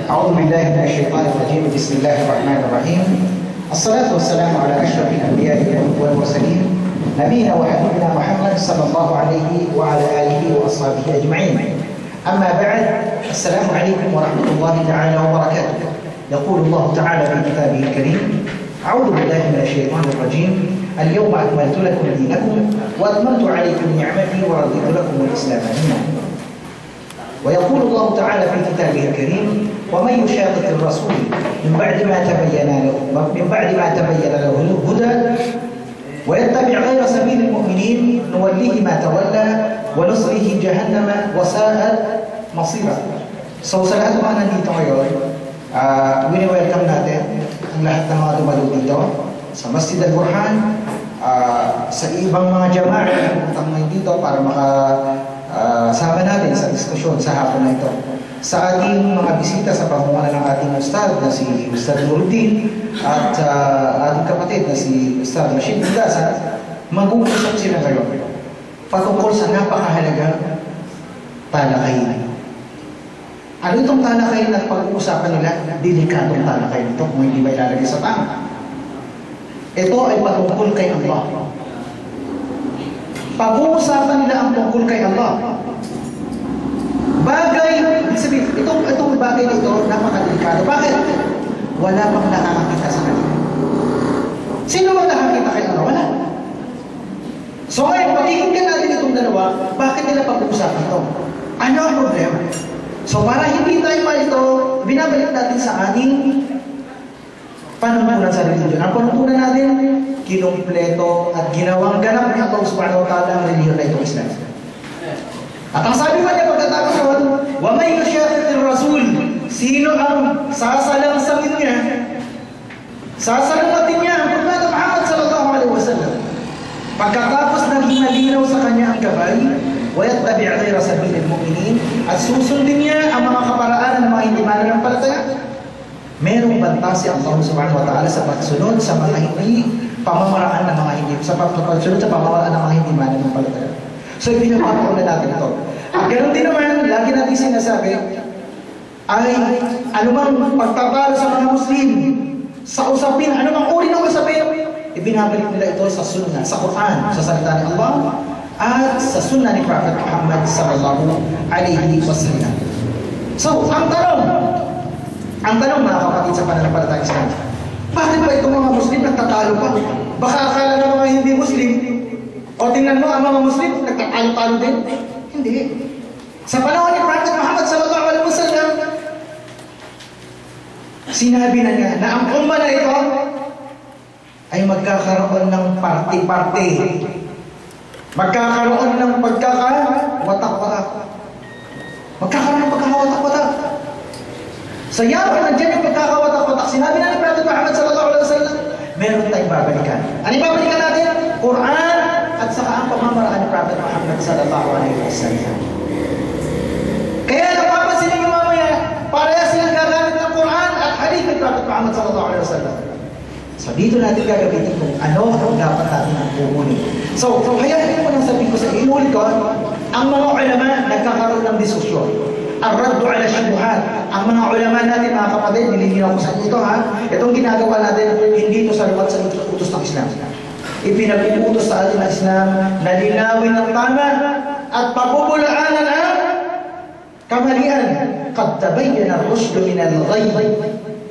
أعوذ بالله من الشيطان الرجيم. بسم الله الرحمن الرحيم. الصلاة والسلام على أشرف الأنبياء والمرسلين نبينا وحبيبنا محمد صلى الله عليه وعلى آله وأصحابه أجمعين. أما بعد، السلام عليكم ورحمة الله تعالى وبركاته. يقول الله تعالى في كتابه الكريم: أعوذ بالله من الشيطان الرجيم. اليوم أكملت لكم دينكم وأتممت عليكم نعمتي ورضيت لكم الإسلام دينا. ويقول الله تعالى في كتابه الكريم: ومن يشاقق الرسول من بعد ما تبين له الهدى ويتبع غير سبيل المؤمنين نوليه ما تولى ونصره جهنم وساءت مصيرا. So sa lahat mga nandito ngayon, wini-welcome natin ang lahat ng mga dumalo dito sa Masjid Al-Burhan, sa ibang mga jama'a na puntang ngayon dito para makasama natin sa diskusyon sa hapon na ito. Sa ating mga bisita sa pamumuno ng ating Ustad na si Ustad Nuruddin at ating kapatid na si Ustad Rashid Mendasa, mag-uusap sila ngayon patungkol sa napakahalagang talakayin. Ano itong talakayin at pag-uusapan nila? Delikatong talakayin ito kung hindi ba ilalagay sa tama. Ito ay patungkol kay Allah. Pag-uusapan nila ang tungkol kay Allah. Bagay, sabihin, itong bagay nito napakadelikado. Bakit? Wala pang nakakakita sa kanila. Sino ba nakakita kay Allah? Wala. So ngayon, pakikinggan natin itong dalawa, bakit nila pag-uusapan ito? Ano ang problema? So para hindi tayo malito, binabalik natin sa ating panuntunan sa religion. Ang panuntunan natin, kinumpleto at ginawang ganap ni Allah subhanahu wa ta'ala ang religion na itong Islam. At ang sabi pa niya pagkatapos naman, وَمَنْ يُشَاقِقِ الرَّسُولِ, sino ang sasalamsamin niya, sasalamatin niya ang Propeta Muhammad sallallahu alaihi wasallam. Pagkatapos naging malinaw sa kanya ang gabay, وَيَتَّبِعْ غَيْرَ سَبِيلِ الْمُؤْمِنِينَ, at susundin niya ang mga kaparaanan ng mga hindi mananampalataya, merong banta si Allah subhanahu wa ta'ala sa pagsunod sa mga hindi pamamaraan ng mga hindi, sa pagsunod sa pamamaraan ng mga hindi mananampalataya. So, pinapakaulan natin ito. At ganoon din naman, lagi natin sinasabi, ay anumang pagtatalo sa mga Muslim, sa usapin, anumang uri ng usapin, ibinabalik nila ito sa sunnah, sa Quran, sa salita ni Allah, at sa sunnah ni Prophet Muhammad sallallahu alaihi wasallam. So, ang tanong mga kapatid sa pananampalatayang Islam, bakit ba itong mga Muslim nagtatalo pa? Baka akala ng mga hindi Muslim, o tingnan mo, ang mga Muslim, nagtatalo-talo din? Hindi. Sa panahon ni Prophet Muhammad sallallahu alaihi wasallam, sinabi na niya na ang ummah na ito ay magkakaroon ng party-party. Magkakaroon ng pagkakawatak-watak. Magkakaroon ng pagkakawatak-watak. Sa yaman, nandiyan yung pagkakawatak-watak. Sinabi na ni Prophet Muhammad sallallahu alaihi wasallam, meron tayong babalikan. Ano yung babalikan natin? Quran at saka ang pamamaraan ni Prophet Muhammad sallallahu alaihi wasallam. Kaya napapansin niyo mamaya, pareha silang gagamit ng Quran at hadith ni Prophet Muhammad sallallahu alaihi wasallam. So dito natin gagamitin kung ano ang dapat natin ang puhunin. So hayaan mo nang sabihin ko sa inulit ko, ang mga ulama nagkakaroon ng diskusyon. Ar-raddu ala syubuhat. Ang mga ulama natin, mga kapatid, nililinaw ko sa ito ha. Itong ginagawa natin, hindi ito sa lumat sa utos ng Islam. Ipinag-utos sa atin ng Islam na linawin ng tama at pagpupulaanan ang kamalian. Qad tabayyana ar-rushdu min al-ghayy.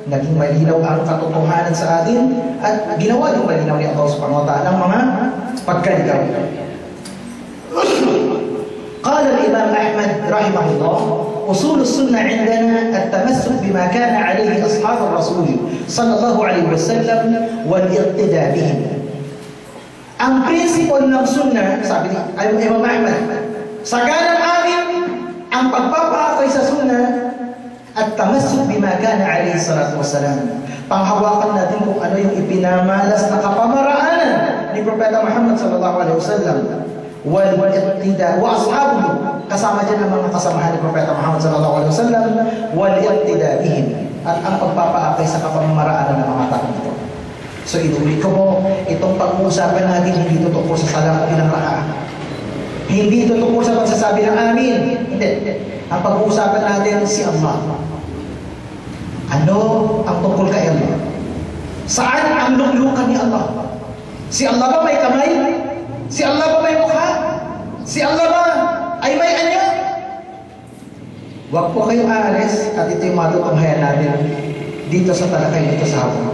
Naging malinaw ang katotohanan sa atin at ginawa yung malinaw ni Allah subhanahu wa ta'ala ang mga pagkaligaw. قال الإمام أحمد رحمه الله: أصول السنة عندنا التمسك بما كان عليه أصحاب الرسول صلى الله عليه وسلم والاقتداء بهم. Ang prinsipyo ng sunnah, sabi ni Imam Ahmad, sa kanang amin, ang pagpapakay sa sunnah at tamassuk bima kana alayhi salatu wassalam. Panghawakan natin kung ano yung ipinamalas na kapamaraanan ni Propeta Muhammad sallallahu alaihi wasallam. Wal iqtida wa ashabuhu, kasama dyan ang mga kasamahan ni Propeta Muhammad sallallahu alaihi wasallam, wal iqtida bihim, at ang pagpapaakay sa kapamaraanan ng mga tao nito. So inulit ko po, itong pag-uusapan natin hindi ito tungkol sa salat o ilang rakaat. Hindi ito tungkol sa pagsasabi ng amin. Hindi. Ang pag-uusapan natin si Allah. Ano ang tungkol kay Allah? Saan ang luklukan ni Allah? Si Allah ba may kamay? Si Allah ba may mukha? Si Allah ba ay may anya? Huwag po kayong aalis at ito yung matutunghayan natin dito sa talakay dito sa hapon.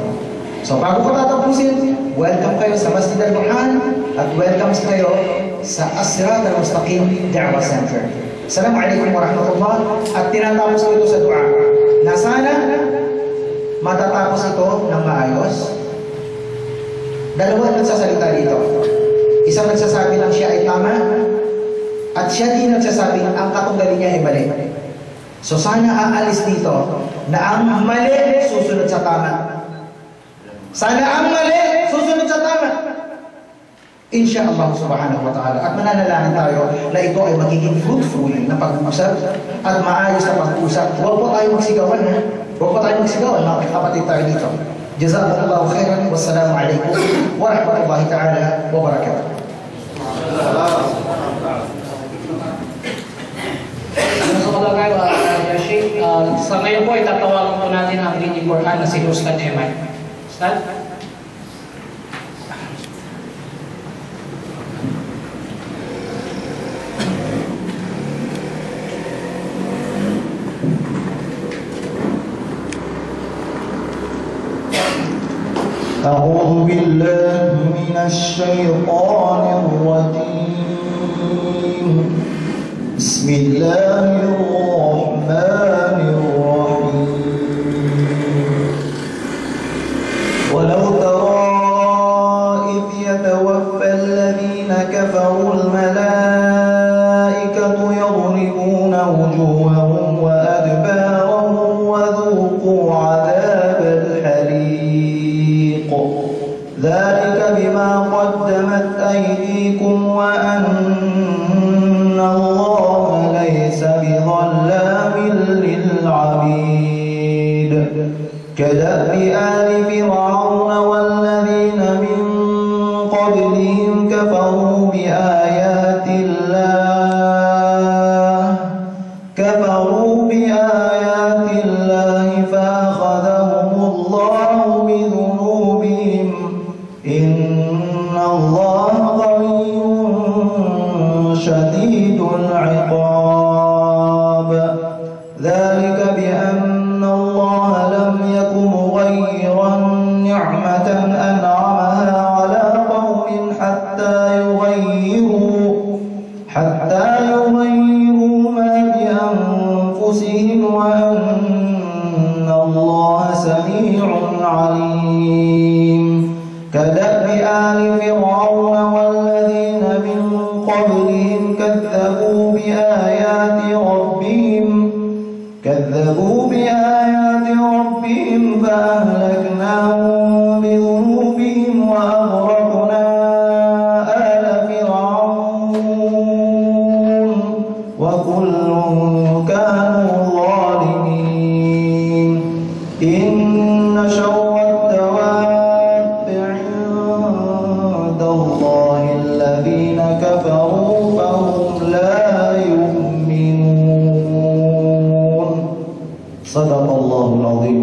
So bago ko tatapusin, welcome kayo sa Masjid Al-Burhan at welcome kayo sa As-Sirat Al-Mustaqim Da'wah Center. Assalamualaikum warahmatullahi at tinatapos ko ito sa dua na sana matatapos ito ng maayos. Dalawa nagsasalita dito. Isang nagsasabi lang siya ay tama at siya din nagsasabi ang katunggali niya ay mali. So sana aalis dito na ang mali susunod sa tama. Sana ang mali susunod sa tama. Insyaallah subhanahu wa ta'ala. At mananalangin tayo na ito ay magiging fruitful na pag-uusap at maayos na pag-uusap. Huwag po tayo magsigawan, ha? Huwag po tayo magsigawan, mga kapatid tayo dito. Jazakallahu khairan. Wassalamu alaikum warahmatullahi ta'ala wabarakatuh. Sa ngayon po, itatawagan po natin ang reading Quran na si Ustad Eman. Ustad? أعوذ بالله من الشيطان الرجيم بسم الله الرحمن الرحيم ولو ترى إذ يتوفى الذين كفروا الملائكة يضربون وجوههم وأدبارهم وذوقوا عذاب الحريق ذلك بما قدمت أيديكم وأن الله ليس بظلام للعبيد كدأب آل فرعون والذين من قبلهم كفروا بآيات الله فأخذهم الله بذنوبهم إن الله قوي شديد العقاب ذلك بأن الله لم يكن مغيرا نعمة أنعمها على قوم حتى يغيروا ما بأنفسهم وأن الله سميع عليم كدأب آل فرعون والذين من قبلهم كذبوا بآيات ربهم فأهلكناهم بذنوبهم وأغرقنا آل فرعون وكل كانوا ظالمين إن شر الدواب عند الله الذين كفروا فهم لا يؤمنون صدق الله العظيم.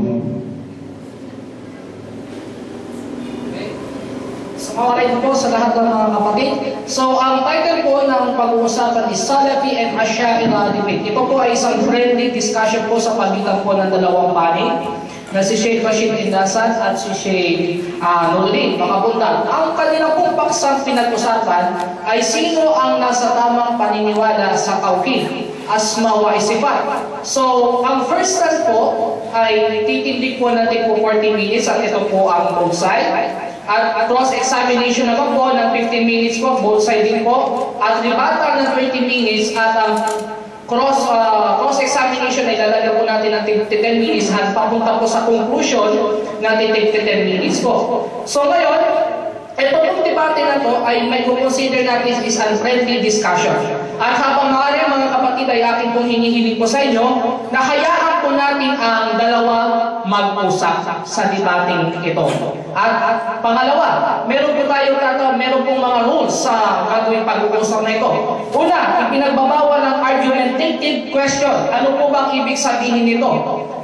Assalamualaikum po sa lahat ng mga kapatid. So, ang title po ng pag-uusapan is Salafi and Ash'ariyya Debate. Ito po ay isang friendly discussion po sa pagitan po ng dalawang panig na si Sheikh Rashid Indasan at si Sheikh Nuruddin Makabundag. Ang kanilang pong paksang pinag-usapan ay sino ang nasa tamang paniniwala sa tauhid, asma wa sifat. So, ang first stand po ay titindig po natin po 40 minutes at ito po ang both side. At cross-examination naman po ng 15 minutes po, both side din po. At rebuttal ng 20 minutes at ang cross-examination ay lalagyan po natin ng 10 minutes at papunta po sa conclusion natin 10 minutes po. So ngayon, ito pong debate na to ay may consider natin is unfriendly discussion. At habang maaari mga kapatid ay akin pong hinihiling po sa inyo na hayaan po po natin ang dalawang mag-usap sa debating ito. At pangalawa, meron po meron pong mga rules sa gagawing pag-uusap na ito. Una, ipinagbabawal ang argumentative question. Ano po bang ibig sabihin nito?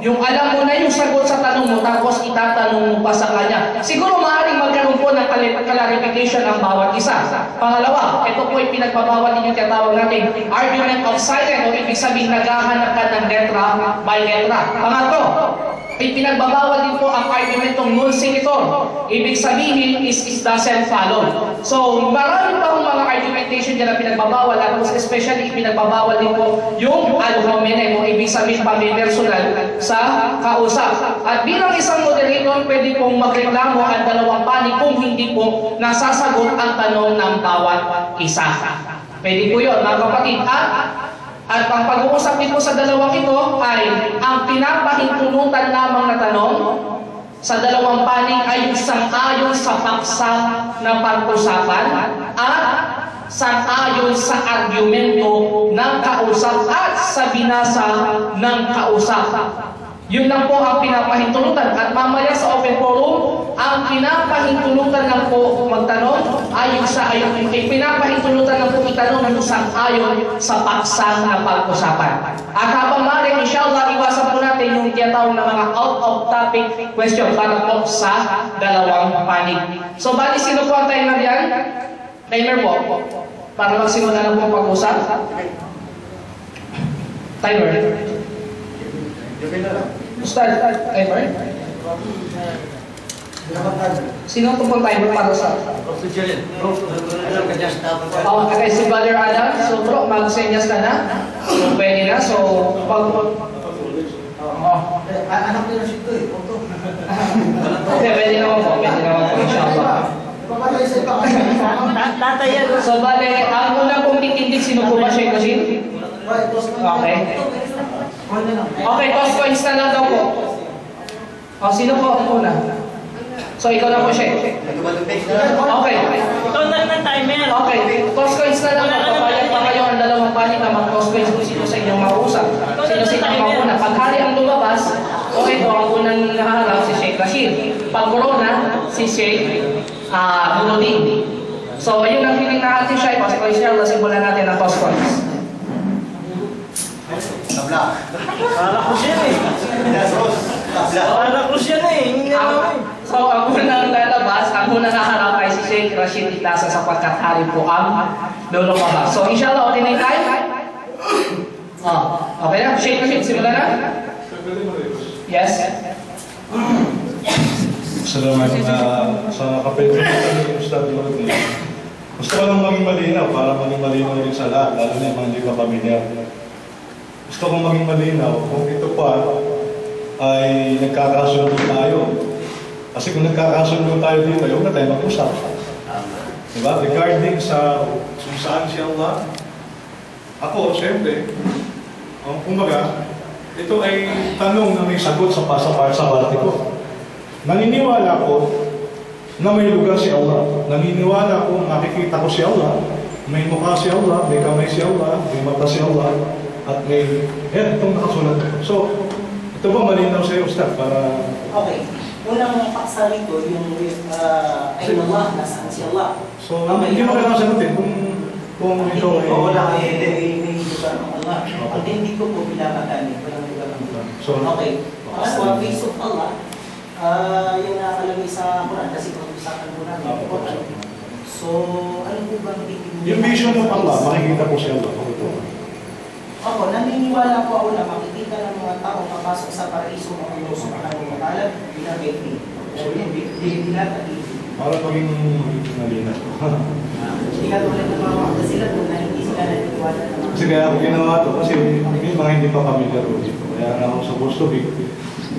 Yung alam mo na yung sagot sa tanong mo, tapos itatanong mo pa sa kanya. Siguro maaaring magkaroon po ng clarification ang bawat isa. Pangalawa, ito po ay pinagbabawal ninyo tinatawag natin argument of silence, o ibig sabihin naghahanap ka ng letra by letra. Pangatlo, ipinagbabawal din po ang argumentong non-sequitur. Ibig sabihin is doesn't follow. So, marami pa mga argumentation dyan na pinagbabawal, at especially ipinagbabawal din po yung ad hominem, o ibig sabihin pamipersonal sa kausap. At bilang isang moderator, pwede pong magreklamo ang dalawang panig kung hindi po nasasagot ang tanong ng bawat isa. Pwede po yun, mga kapatid. At ang pag-uusap din po sa dalawang ito ay ang pinapahintulutan lamang na tanong sa dalawang panig ay yung sang-ayon sa paksa ng pag-usapan at sang-ayon sa argumento ng kausap at sa binasa ng kausap. Yun lang po ang pinapahintulutan. At mamaya sa open forum, ang pinapahintulutan lang po magtanong ay yung pinapahintulutan lang po itanong ng sang-ayon sa paksa ng pag-usapan. At habang maaari, inshallah, iwasan po natin yung tinatawag na mga out-of-topic question para po sa dalawang panig. So, bali, sino po ang timer yan? Timer po. Para magsimula na po pag-usap. Timer. Start timer. Sino ito pong timer para sa? Okay, si Brother Adam. So bro, mag-senyas ka na. So pwede na. So pag... Anak ko na siya ito eh. Okay, pwede naman po. Pwede naman po, inshallah. So bale, ang unang pong titindig, sino po ba siya? Okay. Okay, toss coins na lang daw po. O, sino po ang una? So, ikaw na po siya. Okay. Ikaw na naman timer. Okay, toss coins na lang. Papayag pa kayo ang dalawang panig na mag-toss coins kung sino sa inyong mausap. Sino sa inyong mauna. Pag hari ang lumabas, okay po, ang unang naharap si Sheikh Rashid. Pag corona, si Sheikh Nunudin. So, ayun ang feeling na ating siya. Pasok ko inshallah, simulan natin ang toss coins. Para ko siya eh. Para ko siya eh. So, ang unang lalabas, ang unang naharap ay si Sheikh Rashid Itlasa sapagkat hari po ang lulumabas. So, inshallah, okay na yung time? Okay na? Sheikh Rashid, simulan na? Yes? Salamat sa kapatid ng Ustad Nunudin. Gusto ko lang maging malinaw para maging malinaw rin sa lahat, lalo na yung mga hindi pa pamilyar. Gusto kong maging malinaw kung ito pa ay nagkakasundo tayo. Kasi kung nagkakasundo tayo dito, huwag na tayo mag-usap. Diba? Regarding sa kung saan si Allah, ako, siyempre, kumbaga, ito ay tanong na may sagot sa parte ko. Naniniwala ko na may lugar si Allah. Naniniwala ko, nakikita ko si Allah. May mukha si Allah, may kamay si Allah, may mata si Allah. At may, itong nakasulat. So, ito ba malinaw sa iyo, Ustad, para... Okay. Unang paksa rito, yung ay Allah, nasaan si Allah. So, hindi mo kailangan sagutin kung ito ay... Oo, wala kayo, may lugar ng Allah. At hindi ko po pinapatanin, walang lugar ng Allah. Okay. Sa face of Allah, yung nakalagay sa Quran, kasi pag-usapan ko namin, Quran. So, ano po ba ang titignan? Yung vision ng Allah, makikita po siya Allah. Ako, naniniwala po ako na makikita ng mga tao papasok sa paraiso ng Allah subhanahu wa ta'ala binabekli. Para maging malinaw. Hindi ka tulad ng mga sila kung hindi sila naniniwala na mga... Kasi kaya ako ginawa ito, kasi may mga hindi pa familiar ko dito. Kaya nga ako supposed to be,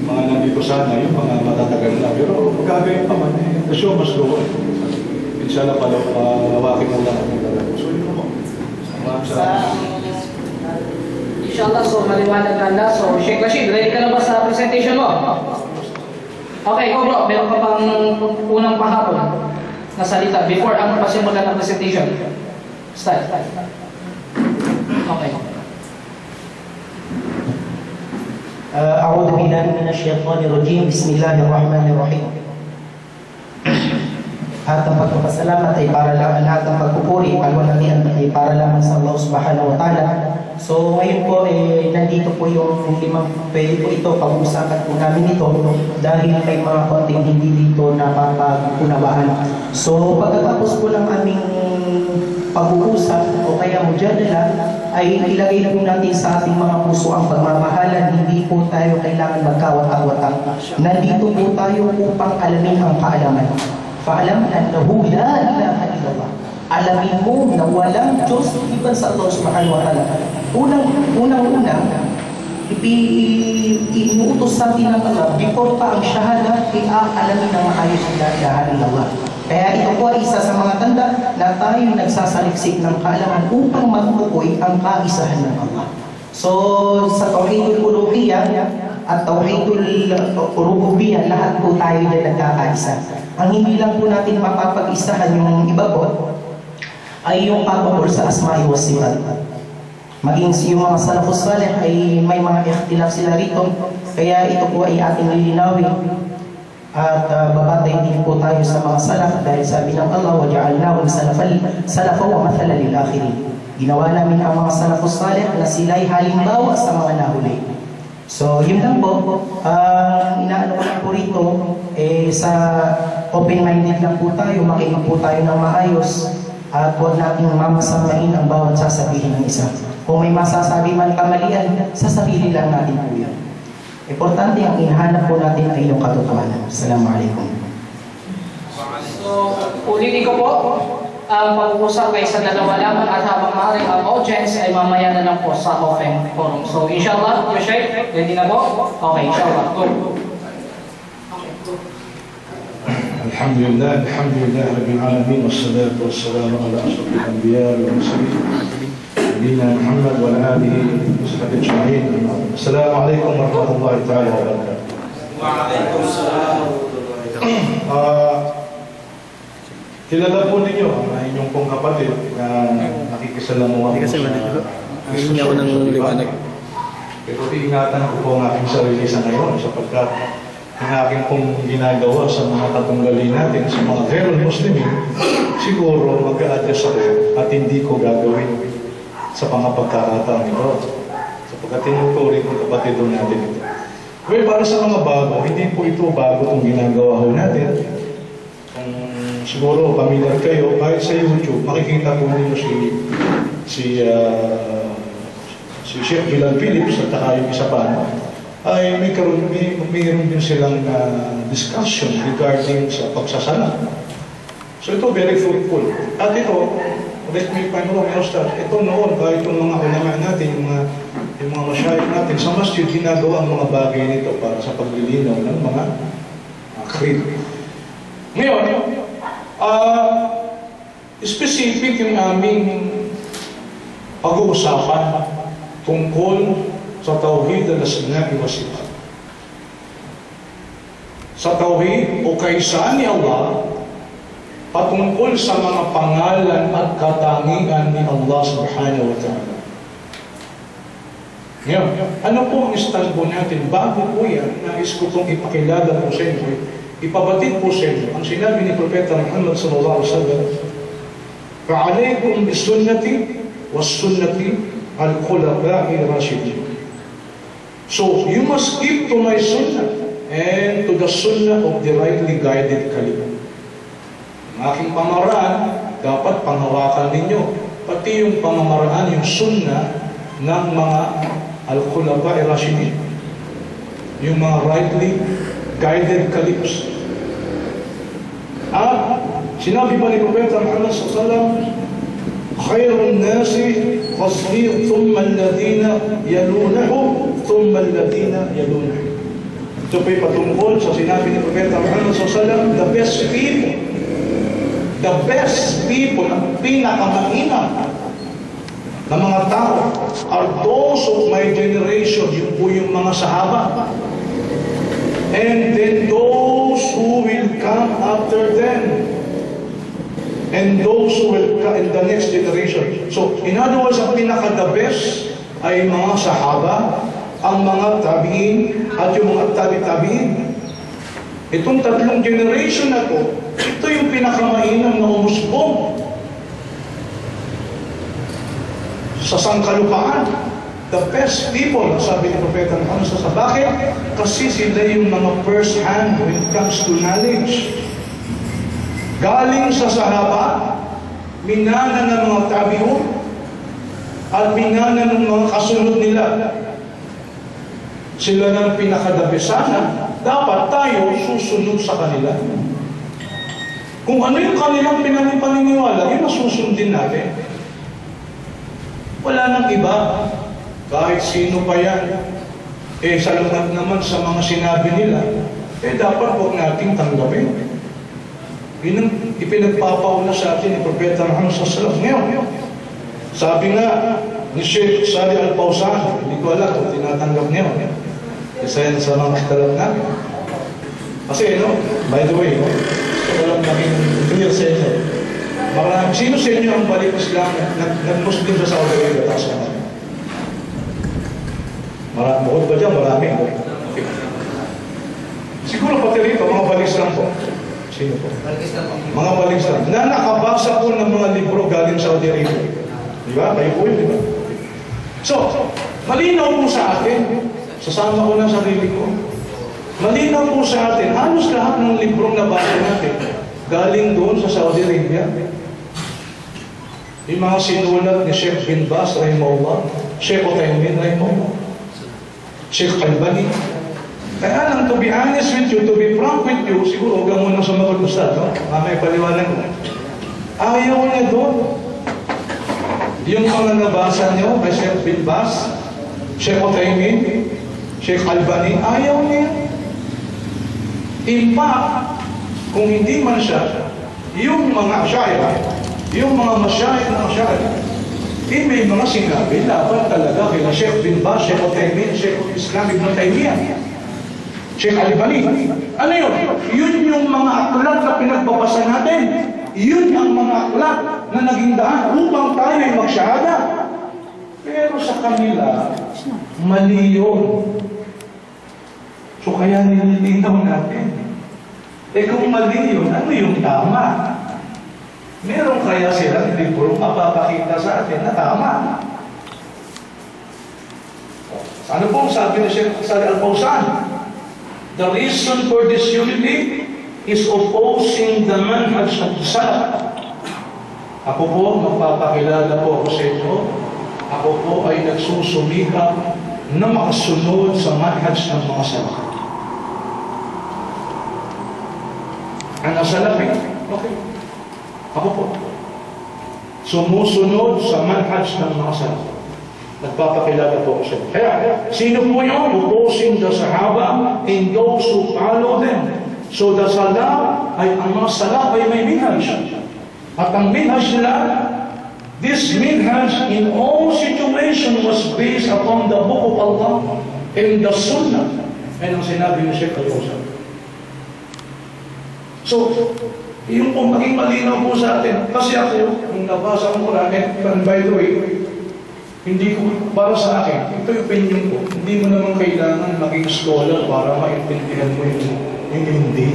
yung mga nandito sana, yung mga matatagal na. Pero magkagayon pa man, the show must go on. Inshallah pala, lawakin mo lang ang talaga. So yun ako. Inshallah, so maliwanag na na. So, Sheikh Rashid, ready ka na ba sa presentation mo? Okay, go bro. Meron ka pang unang pahapon na salita before ang pasimula ng presentation. Start. Okay. A'udhu billahi minasyaitanir rajim. Bismillahirrahmanirrahim. At ang pagpapasalamat ay para lamang, lahat ng pagpupuri, kalwalhatian ay para lamang sa Allah subhanahu wa ta'ala. So ngayon po, nandito po yung limang pwede po ito, pag-uusapan po namin ito dahil may mga konting hindi dito napapag-unawaan. So pagkatapos po ng aming pag-uusap o kaya mujadala, ay ilagay po natin sa ating mga puso ang pagmamahalan. Hindi po tayo kailangan magkawatak-watak. Nandito po tayo upang alamin ang kaalaman. Fa'alam annahu la ilaha illallah. Alamin mo na walang Diyos iban sa Allah subhanahu wa ta'ala. Unang-una, inuutos sa atin ng Allah, before pa ang shahada, alamin na maayos ang la ilaha illallah. Kaya ito po ay isa sa mga tanda na tayo nagsasaliksik ng kaalaman upang magbukoy ang kaisahan ng Allah. So, sa Tauhidul Uluhiyah at Tauhidul Rububiyyah, lahat po tayo na nagkakaisa. Ang hindi lang po natin mapapag-isahan yung iba po, ay yung pagpapor sa asma'i wa sifat. Maging yung mga salafus salih ay may mga ikhtilaf sila rito, kaya ito po ay ating lilinawin. At babatay din po tayo sa mga salaf dahil sabi ng Allah, وَجَعَلْنَاهُمْ سَلَفًا وَمَثَلًا لِلْآخِرِينَ. Ginawa namin ang mga salafus salih na sila'y halimbawa sa mga nahuli. So, yun lang po. Inaano ko lang po rito, sa open-minded lang po tayo, makinig po tayo ng maayos, at huwag natin mamasamain ang bawat sasabihin ng isa. Kung may masasabi man kamalian, sasabihin lang natin po yan. Importante ang hinahanap po natin ay yung katotohanan. Assalamualaikum. So, ulitin ko po, ang pag-uusap ay sa dalawa lamang at habang maaari ang audience ay mamaya na lang po sa open forum. So, inshallah, your Sheikh, ready na po? Okay, inshallah. Go. Alhamdulillah, alhamdulillah, rabbil alamin, wassalatu wassalamu ala ashrafil anbiya wal mursalin. Nabiyina Muhammad wa ala alihi wa sahbihi ajma'in. Assalamualaikum warahmatullahi ta'ala wabarakatuh. Waalaikumsalam warahmatullahi wabarakatuh. Kilala po ninyo ang inyong pong kapatid na nakikisalamuha po sa Hindi ako ng liwanag. Pero iingatan ko po ang aking sarili sa ngayon sapagkat ang aking pong ginagawa sa mga katunggali natin, sa mga ghairul muslimin, siguro mag-a-adjust ako at hindi ko gagawin sa mga pagkakataon ito. Sapagkat tinuturing ko kapatid natin ito. Well, para sa mga bago, hindi po ito bago itong ginagawa ho natin. Siguro, familiar kayo, kahit sa YouTube, makikita po ninyo si Sheikh Bilal Phillips at saka yung isa pa, ay mayroon din silang discussion regarding sa pagsasala. So ito, very fruitful. At ito, let me find wrong, ito noon, kahit yung mga ulama natin, yung mga masyayikh natin, sa masjid, ginagawa ang mga bagay nito para sa paglilinaw ng mga creed. Ngayon, specific yung aming pag-uusapan tungkol sa Tauhid al-Asma'i wa Sifat. Sa Tauhid o kaisaan ni Allah patungkol sa mga pangalan at katangian ni Allah subhanahu wa ta'ala. Ngayon, ano po ang stand po natin? Bago po yan, nais ko itong ipakilala po sa inyo. Ipabatid po sa inyo ang sinabi ni Propeta Muhammad sallallahu alaihi wasallam, "Fa'alaykum bisunnati was-sunnati al-khulafa'i ar-rashidin." So, you must keep to my sunnah and to the sunnah of the rightly guided caliph. Ang aking pamamaraan, dapat panghawakan ninyo. Pati yung pamamaraan, yung sunnah ng mga al-khulafa'i ar-rashidin. Yung mga rightly guided caliphs. At sinabi pa ni Propeta Muhammad sallallahu alaihi wasallam, "Khairun nasi fasli thumma alladhina yalunahum thumma alladhina yalunahum." Ito po'y patungkol sa sinabi ni Propeta Muhammad sallallahu alaihi wasallam, the best people, ang pinakamainam na mga tao are those of my generation, yun po yung mga sahaba. And then those who will come after them. And those who will come in the next generation. So, in other words, ang pinaka-the best ay mga sahaba ang mga tabi'in at yung mga tabi-tabi'in. Itong 3 generation na to, ito yung pinakamainam na umusbong sa sangkalupaan. The best people, sabi ni Propeta Muhammad sa bakit? Kasi sila yung mga first hand when it comes to knowledge. Galing sa sahaba, minana ng mga tabi'un, at minana ng mga kasunod nila. Sila ng pinakadabesana, dapat tayo susunod sa kanila. Kung ano yung kanilang pinaniniwala, yun ang susundin natin. Wala nang iba. Kahit sino pa yan. Salamat naman sa mga sinabi nila, dapat huwag nating tanggapin. Yun ang ipinagpapauna sa atin ni Propeta Muhammad sallallahu alaihi wasallam. Sabi nga ni Sheikh Salih Al-Fawzan, hindi ko alam kung tinatanggap niya. Isa yan sa mga katalap namin. Kasi, by the way, gusto ko lang maging clear sa inyo. Sino sa inyo ang balik Islam nag-Muslim sa Saudi Arabia? Taas ka natin. Bukod ba dyan? Marami. Okay. Siguro pati rito, mga balik Islam po. Sino po? Mga balik Islam. Na nakabasa po ng mga libro galing Saudi Arabia. Di ba? Kayo po yun, di ba? So, malinaw po sa atin, sasama ko na sarili ko, malinaw po sa atin, halos lahat ng librong nabasa natin, galing doon sa Saudi Arabia. Yung mga sinulat ni Sheikh bin Baz, rahimahullah, Sheikh Uthaymeen, rahimahullah, Sheikh Albani. Kaya lang, to be honest with you, to be frank with you, siguro huwag ka muna sumagot, Ustad, no? Mamaya paliwanag ko. Ayaw niya doon. Yung mga nabasa niyo kay Sheikh bin Baz, Sheikh Uthaymeen, Sheikh Albani, ayaw niya. In fact, kung hindi man siya, yung mga Ash'ari, yung mga masyayikh ng Ash'ari, may mga sinabi, dapat talaga kila Sheikh bin Baz, Sheikh Uthaymeen, Sheikh Islam Ibn Taymiyyah, Sheikh Albani. Ano yun? Yun yung mga aklat na pinagbabasa natin. Yun ang mga aklat na naging daan upang tayo ay magsyahada. Pero sa kanila, mali yun. So kaya nililinaw natin. Kung mali yun, ano yung tama? Meron kaya silang libro mapapakita sa atin na tama. Ano pong sabi ni Sheikh Salih Al-Fawzan? The reason for this unity is opposing the manhaj of the Salaf. Ako po, magpapakilala po ako sa inyo. Ako po ay nagsusumikap na makasunod sa manhaj ng mga Salaf. Ano Salafi? Okay. Ako po. Sumusunod sa manhaj ng mga Salaf. Nagpapakilala po ako sa inyo. Kaya, sino po yung opposing the Sahaba and those who follow them? So the Salaf ay ang mga Salaf ay may minhaj. At ang minhaj nila, this minhaj in all situation was based upon the Book of Allah and the Sunnah. Yan ang sinabi ni Sheikh Al-Fawzan. So, yung kung maging malinaw po sa atin, kasi ako, nung nabasa ko Quran, and by the way, hindi ko, para sa akin, ito yung opinion ko, hindi mo naman kailangan maging scholar para maintindihan mo yung hindi,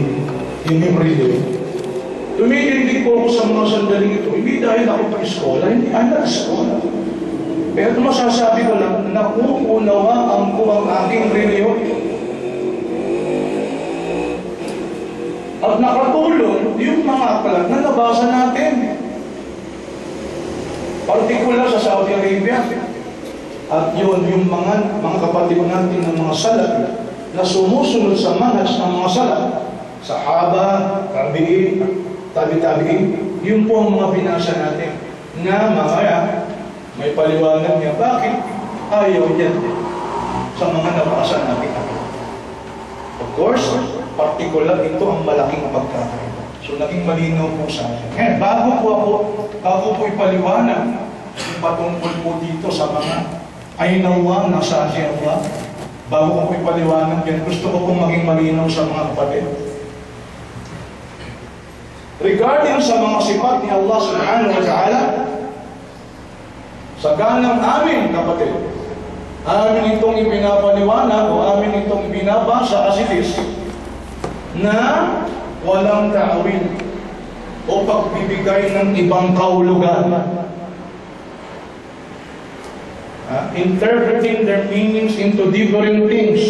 yung really. Tumigil po ako sa mga sandaling ito, hindi dahil ako pa-scholar, hindi, I'm not a scholar. Pero masasabi ko lang, nakuunawaan ko ang aking reliyon. At nakatulong yung mga aklat na nabasa natin. Partikular sa Saudi Arabia. At yun, yung mga kapatid natin ng mga Salaf na sumusunod sa manhaj ng mga Salaf. Sahaba, tabi'in, tabi-tabi'in, yun po ang mga binasa natin. Na mamaya, may paliwanag niya, bakit ayaw niya sa mga nabasa natin? Of course, partikular ito ang malaking pagkakaiba. So, naging malinaw po sa akin. Bago po ipaliwanag patungkol po dito sa mga aynawa na sa atin Allah, bago ko po ipaliwanag yan, gusto ko pong maging malinaw sa mga kapatid. Regarding sa mga sifat ni Allah subhanahu wa ta'ala, sa ganang amin, kapatid, Amin itong ipinapaliwanag o amin itong ibinabasa as it is na walang ta'wil o pagbibigay ng ibang kahulugan. Interpreting their meanings into different things.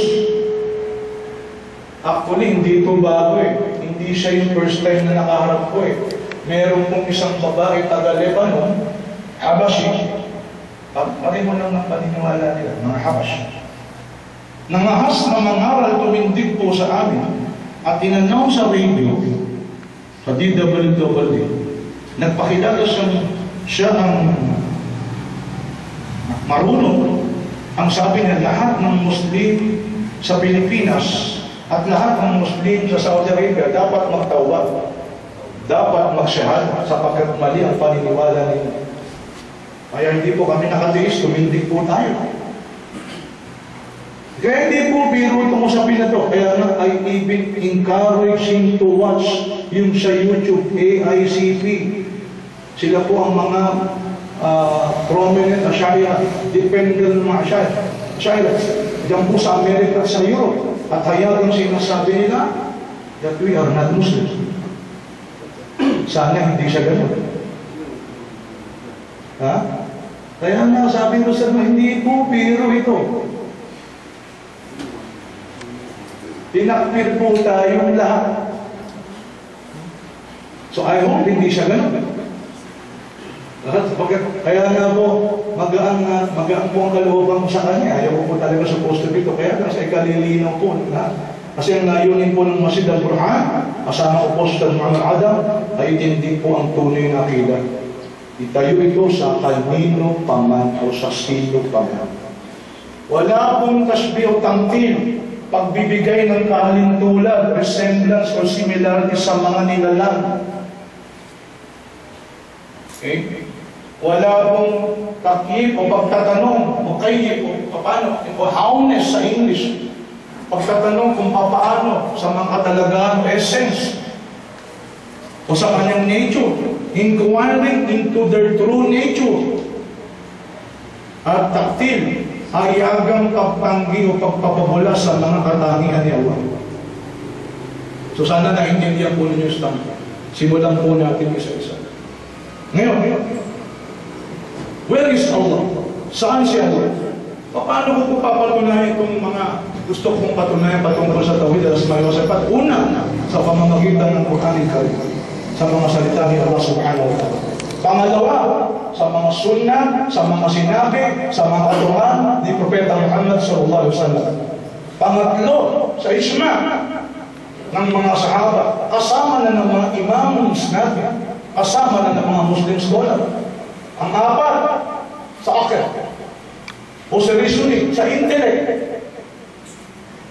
Actually, hindi ito bago eh. Hindi siya yung first time na nakaharap ko eh. Meron pong isang babae taga-Lebanon, Habashi, pati mo lang ng paniniwala nila, mga Habashi. Nangahas na mangaral tumindig po sa amin at tinanaw sa radio, sa DWW, nagpakilala siya ang marunong. Ang sabi niya, lahat ng Muslim sa Pilipinas at lahat ng Muslim sa Saudi Arabia dapat magtawbah, dapat magsyahada sapagkat mali ang paniniwala nila. Kaya hindi po kami nakatiis, tumindig po tayo. Kaya hindi po biro itong usapin na ito. Kaya nga, I even encourage him to watch yung sa YouTube, AICP. Sila po ang mga prominent Ash'ari, dependent ng mga Ash'ari. Diyan po sa Amerika at sa Europe. At hayagang sinasabi nila that we are not Muslims. Sana hindi siya ganun. Ha? Kaya nga sabi ko sa mga, hindi po biro ito. Tinakpir po tayong lahat. So I hope hindi siya ganun. Kaya nga po, magaan po ang kalooban ko sa kanya. Ayaw ko po talaga sa posto dito. Kaya nga sa ikalilinaw po. Kasi ang layunin po ng Masjid al-Burhan, kasama ko po sa Muhammad Adam, ay hindi po ang tunay na akida. Itayo ito sa kanino paman o sa sino paman. Wala pong tasbih o tangtil, pagbibigay ng kahalintulad, resemblance o similarity sa mga nilalang. Okay? Wala pong takyip o pagtatanong o kayyip o paano, o howness sa English. Pagtatanong kung paano sa mga katalagahan o essence o sa kanyang nature. Inquiring into their true nature. At taktil, hayagang pagtanggi o pagpapabula sa mga katangian ni Allah. So sana naintindihan po ninyo yung standard. Simulan po natin isa-isa. Ngayon, where is Allah? Saan siya Allah? Paano ko papatunayan itong mga gusto kong patunayan patungkol sa Tawhid al-Asma' wa Sifat? Una, sa pamamagitan ng Quran al-Karim, sa mga salita ni Allah subhanahu wa ta'ala. Pangalawa, sa mga sunnah, sa mga sinabi, sa mga katuruan ni Propeta Muhammad sallallahu alaihi wasallam. Pangatlo, sa isma ng mga sahaba, kasama na ng mga imam nabi, kasama na ng mga Muslim scholar. Ang apat, sa akal o sa reasoning, sa intellect.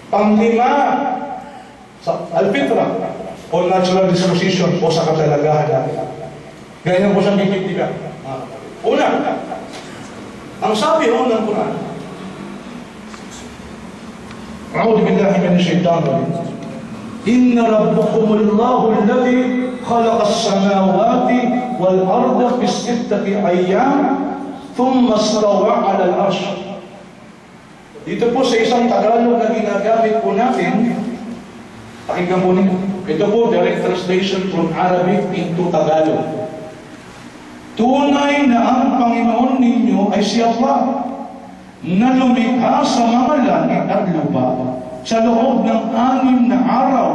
Panglima, sa al-fitra o natural disposition o sa katalagahan natin. Ganyan po siyang kikitigan. Una, ang sabi ho ng Quran, A'udhu billahi minash shaitanir rajim. Inna rabbakumullahu alladhi khalaqa as-samawati wal arda fi sittati ayyam thumma istawa 'ala al-'arsh. Dito po sa isang Tagalog na ginagamit po natin, pakinggan po ninyo. Ito po direct translation from Arabic into Tagalog. Tunay na ang Panginoon ninyo ay si Allah na lumikha sa mga langit at lupa sa loob ng 6 na araw.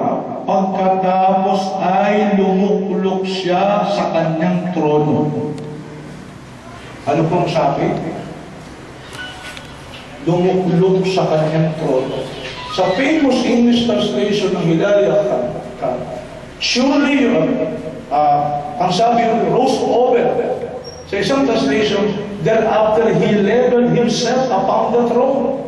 Pagkatapos ay lumuklok siya sa kanyang trono. Ano pong sabi? Lumuklok sa kanyang trono. Sa famous English translation ng Hidayah Khan, surely ang sabi ng rose over. Sa isang translation, thereafter he leveled himself upon the throne.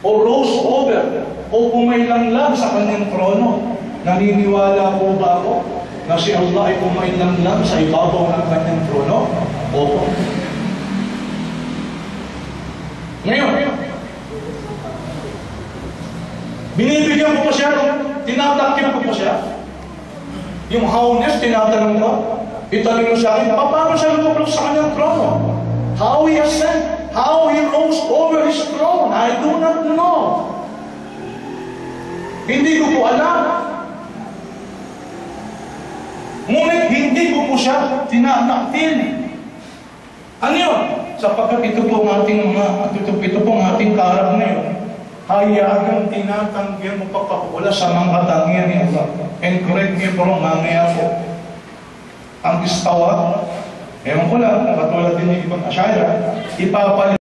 O rose over, o pumailanglang sa kanyang trono. Naniniwala po ba ako na si Allah ay pumailanglang sa ibabaw ng kanyang trono? Opo. Ngayon, binibigyan ko po siya, tinatakip ko po siya. Yung howness, tinatanong ko. Itanong mo sa akin, paano siya lumuklok sa kanyang trono? How he ascend? How he rose over his throne, I do not know. Hindi ko po alam. Ngunit hindi ko po siya tinanaktil. Ano yun? Sapagkat ito po ang ating karap na yun. Hayagang tinatanggihan mo pagpapawala sa mga katangian ni Allah. And correct me po, mamaya po. Ang istawa, ewan ko lang, katulad din yung ibang asyaya, ipapalit